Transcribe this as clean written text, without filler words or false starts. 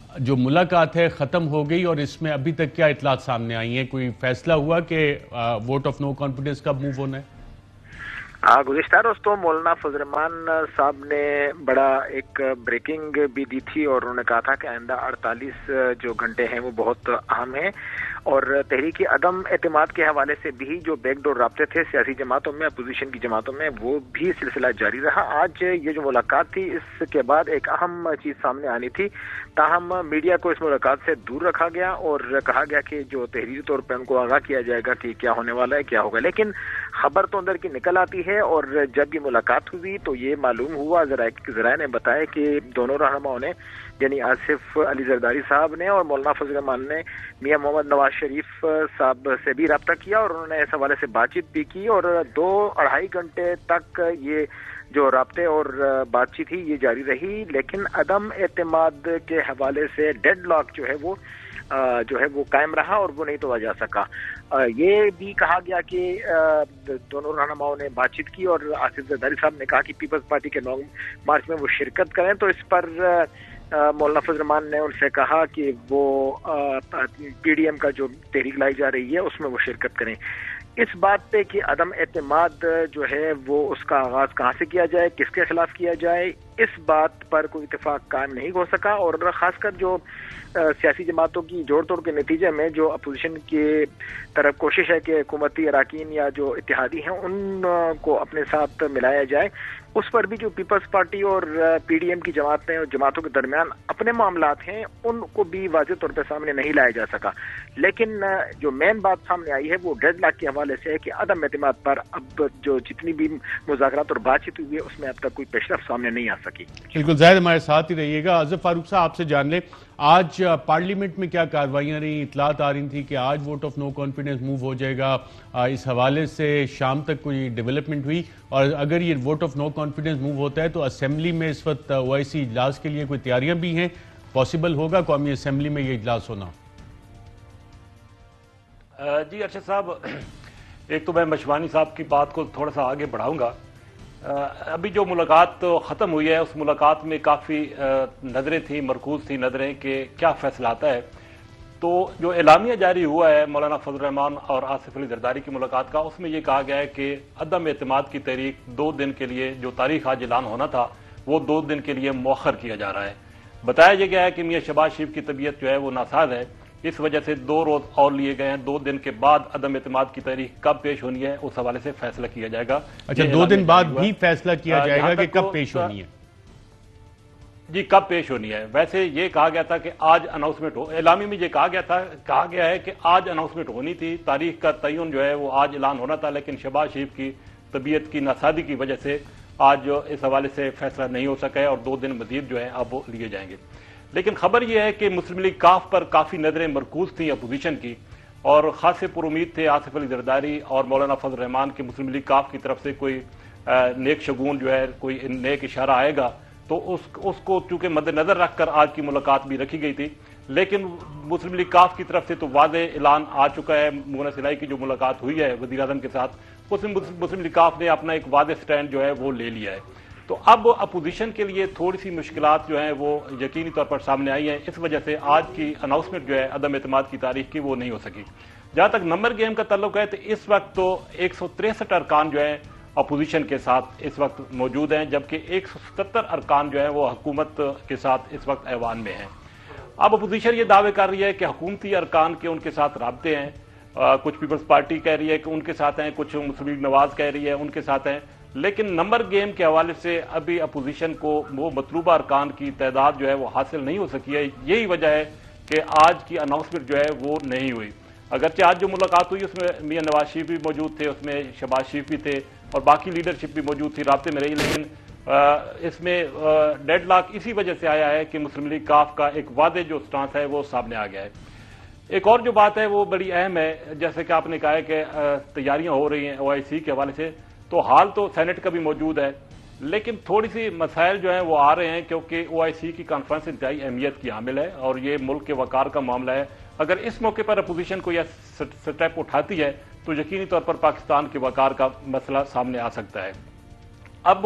جو ملاقات ہے ختم ہو گئی اور اس میں ابھی تک کیا اطلاعات سامنے آئی ہیں؟ کوئی فیصلہ ہوا کہ ووٹ آف نو کانفیڈنس کب موو ہونا ہے؟ گزشتہ روز تو مولانا فضل الرحمان صاحب نے بڑا ایک بریکنگ بھی دی تھی اور انہوں نے کہا تھا کہ آئندہ 48 جو گھنٹے ہیں وہ بہت اہم ہیں، اور تحریک عدم اعتماد کے حوالے سے بھی جو بیک ڈور رابطے تھے سیاسی جماعتوں میں، اپوزیشن کی جماعتوں میں، وہ بھی سلسلہ جاری رہا۔ آج یہ جو ملاقات تھی اس کے بعد ایک اہم چیز سامنے آنی تھی، تاہم میڈیا کو اس ملاقات سے دور رکھا گیا اور کہا گیا کہ جو تحریری طور پہ ان کو آگاہ کیا جائے گا کہ کیا ہونے والا ہے، کیا ہوگا۔ لیکن خبر تو اندر کی نکل آتی ہے، اور جب یہ ملاقات ہوئی تو یہ معلوم ہوا، ذرائع نے بتایا کہ دونوں رہنماؤں نے، یعنی آصف علی زرداری صاحب نے اور مولانا فضل الرحمان نے، میاں محمد نواز شریف صاحب سے بھی رابطہ کیا اور انہوں نے اس حوالے سے بات چیت بھی کی، اور 2-2.5 گھنٹے تک یہ جو رابطے اور بات چیت تھی یہ جاری رہی، لیکن عدم اعتماد کے حوالے سے ڈیڈ لاک جو ہے وہ قائم رہا اور وہ نہیں توڑا جا سکا۔ یہ بھی کہا گیا کہ دونوں رہنماؤں نے بات چیت کی اور آصف زرداری صاحب نے کہا کہ پیپلز پارٹی کے 9 مارچ میں وہ شرکت کریں، تو اس پر مولانا فضل الرحمان نے ان سے کہا کہ وہ پی ڈی ایم کا جو تحریک لائی جا رہی ہے اس میں وہ شرکت کریں۔ اس بات پہ کہ عدم اعتماد جو ہے وہ اس کا آغاز کہاں سے کیا جائے، کس کے خلاف کیا جائے، اس بات پر کوئی اتفاق قائم نہیں ہو سکا، اور خاص کر جو سیاسی جماعتوں کی جوڑ توڑ کے نتیجے میں جو اپوزیشن کی طرف کوشش ہے کہ حکومتی اراکین یا جو اتحادی ہیں ان کو اپنے ساتھ ملایا جائے، اس پر بھی جو پیپلز پارٹی اور پی ڈی ایم کی جماعتیں اور جماعتوں کے درمیان اپنے معاملات ہیں ان کو بھی واضح طور پہ سامنے نہیں لایا جا سکا۔ لیکن جو مین بات سامنے آئی ہے وہ ڈیڈ لاک کے حوالے سے ہے کہ عدم اعتماد پر اب جو جتنی بھی مذاکرات اور بات چیت ہوئی ہے اس میں اب تک کوئی پیش رفت سامنے نہیں آ سکی۔ بالکل زاہد ہمارے ساتھ ہی رہیے گا۔ اظہر فاروق صاحب آپ سے جان لیں، آج پارلیمنٹ میں کیا کاروائیاں رہی؟ اطلاعات آ رہی تھی کہ آج vote of no confidence move ہو جائے گا، اس حوالے سے شام تک کوئی ڈیولپمنٹ ہوئی؟ اور اگر یہ vote of no confidence move ہوتا ہے تو اسمبلی میں اس وقت او آئی سی اجلاس کے لیے کوئی تیاریاں بھی ہیں؟ پاسبل ہوگا قومی اسمبلی میں یہ اجلاس ہونا؟ جی ارشد صاحب، ایک تو میں مشوانی صاحب کی بات کو تھوڑا سا آگے بڑھاؤں گا۔ ابھی جو ملاقات ختم ہوئی ہے اس ملاقات میں کافی نظریں تھیں، مرکوز تھی نظریں کہ کیا فیصلہ آتا ہے۔ تو جو اعلامیہ جاری ہوا ہے مولانا فضل الرحمان اور آصف علی زرداری کی ملاقات کا، اس میں یہ کہا گیا ہے کہ عدم اعتماد کی تحریک 2 دن کے لیے، جو تاریخ آج اعلان ہونا تھا وہ 2 دن کے لیے مؤخر کیا جا رہا ہے۔ بتایا یہ گیا ہے کہ میاں شہباز شریف کی طبیعت جو ہے وہ ناساز ہے، اس وجہ سے 2 روز اور لیے گئے ہیں۔ 2 دن کے بعد عدم اعتماد کی تاریخ کب پیش ہونی ہے اس حوالے سے فیصلہ کیا جائے گا۔ اچھا، 2 دن بعد بھی فیصلہ کیا جائے گا کہ کب پیش ہونی ہے؟ جی کب پیش ہونی ہے۔ ویسے یہ کہا گیا تھا کہ آج اناؤنسمنٹ ہو، اعلامی میں یہ کہا گیا ہے کہ آج اناؤنسمنٹ ہونی تھی، تاریخ کا تعین جو ہے وہ آج اعلان ہونا تھا، لیکن شہباز شریف کی طبیعت کی ناسازی کی وجہ سے آج اس حوالے سے فیصلہ نہیں ہو سکا ہے اور 2 دن مزید جو ہے اب وہ لیے جائیں گے۔ لیکن خبر یہ ہے کہ مسلم لیگ کاف پر کافی نظریں مرکوز تھیں اپوزیشن کی، اور خاصے پر امید تھے آصف علی زرداری اور مولانا فضل الرحمان کی مسلم لیگ کاف کی طرف سے کوئی نیک شگون جو ہے، کوئی نیک اشارہ آئے گا، تو اس کو چونکہ مد نظر رکھ کر آج کی ملاقات بھی رکھی گئی تھی۔ لیکن مسلم لیگ کاف کی طرف سے تو واضح اعلان آ چکا ہے۔ مونا سلائی کی جو ملاقات ہوئی ہے وزیر اعظم کے ساتھ، اس میں مسلم لیگ کاف نے اپنا ایک واضح سٹینڈ جو ہے وہ لے لیا ہے۔ تو اب اپوزیشن کے لیے تھوڑی سی مشکلات جو ہیں وہ یقینی طور پر سامنے آئی ہیں، اس وجہ سے آج کی اناؤنسمنٹ جو ہے عدم اعتماد کی تاریخ کی وہ نہیں ہو سکی۔ جہاں تک نمبر گیم کا تعلق ہے تو اس وقت تو 163 ارکان جو ہیں اپوزیشن کے ساتھ اس وقت موجود ہیں، جبکہ 177 ارکان جو ہیں وہ حکومت کے ساتھ اس وقت ایوان میں ہیں۔ اب اپوزیشن یہ دعوے کر رہی ہے کہ حکومتی ارکان کے ان کے ساتھ رابطے ہیں، کچھ پیپلز پارٹی کہہ رہی ہے کہ ان کے ساتھ ہیں، کچھ مسلم لیگ نواز کہہ رہی ہے ان کے ساتھ ہیں، لیکن نمبر گیم کے حوالے سے ابھی اپوزیشن کو وہ مطلوبہ ارکان کی تعداد جو ہے وہ حاصل نہیں ہو سکی ہے۔ یہی وجہ ہے کہ آج کی اناؤنسمنٹ جو ہے وہ نہیں ہوئی۔ اگرچہ آج جو ملاقات ہوئی اس میں میاں نواز شریف بھی موجود تھے، اس میں شہباز شریف بھی تھے اور باقی لیڈرشپ بھی موجود تھی، رابطے میں رہی، لیکن اس میں ڈیڈ لاک اسی وجہ سے آیا ہے کہ مسلم لیگ کاف کا ایک واضح جو سٹانس ہے وہ سامنے آ گیا ہے۔ ایک اور جو بات ہے وہ بڑی اہم ہے، جیسے کہ آپ نے کہا ہے کہ تیاریاں ہو رہی ہیں او آئی سی کے حوالے سے، تو حال تو سینٹ کا بھی موجود ہے، لیکن تھوڑی سی مسائل جو ہیں وہ آ رہے ہیں، کیونکہ او آئی سی کی کانفرنس انتہائی اہمیت کی حامل ہے اور یہ ملک کے وقار کا معاملہ ہے۔ اگر اس موقع پر اپوزیشن کو یہ سٹیپ اٹھاتی ہے تو یقینی طور پر پاکستان کے وقار کا مسئلہ سامنے آ سکتا ہے۔ اب